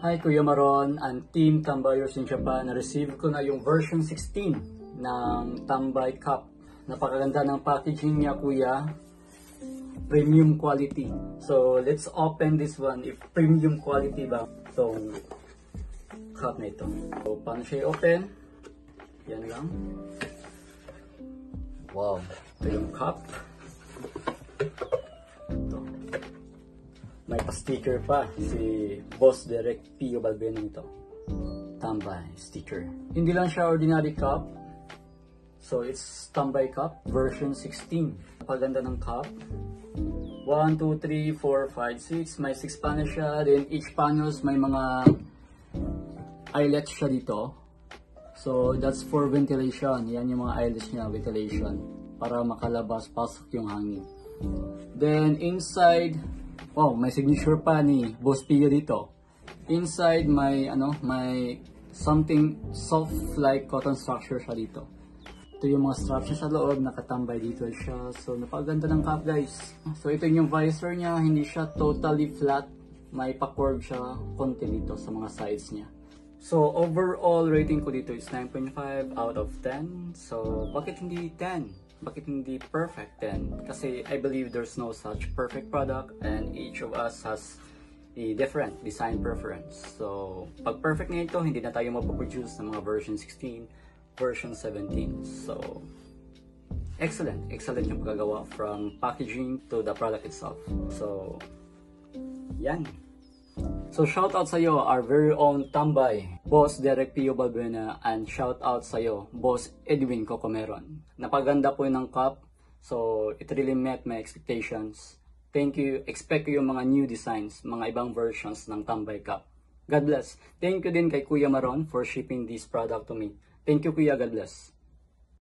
Hi Kuya Maron and Team Tambayers in Japan. Na-receive ko na yung version 16 ng Tambay Cup. Napakaganda ng packaging niya Kuya. Premium quality. So let's open this one if premium quality ba itong cup na ito. So paano siya i-open? Yan lang. Wow. Ito yung cup. Ito. May pa-sticker pa si Boss Derek P.O. Balbeno nito. Tambay sticker. Hindi lang siya ordinary cup. So it's Tambay Cup version 16. Napaganda ng cup. 1, 2, 3, 4, 5, 6. May 6 panels siya. Then each panels may mga eyelets siya dito. So that's for ventilation. Yan yung mga eyelets niya, ventilation. Para makalabas, pasok yung hangin. Then inside, oh, may signature pa ni Boss Pio dito. Inside may may something soft like cotton structure siya dito. Ito yung mga straps niya sa loob, nakatambay dito siya. So napakaganda ng cup guys. So ito yung visor niya, hindi siya totally flat. May pa-curve siya konti dito sa mga sides niya. So overall rating ko dito is 9.5 out of 10. So bakit hindi 10? Bakit hindi perfect 10? Kasi I believe there's no such perfect product and each of us has a different design preference. So pag perfect na ito, hindi na tayo mapoproduce ng mga version 16, version 17. So excellent yung paggawa from packaging to the product itself. So yan. So shout out sa iyo our very own Tambay, Boss Derek P.O. Balbena, and shout out sa iyo Boss Edwin Cocomeron. Napaganda po ng cup. So it really met my expectations. Thank you. Expect ko yung mga new designs, mga ibang versions ng Tambay Cup. God bless. Thank you din kay Kuya Maron for shipping this product to me. Thank you Kuya, God bless.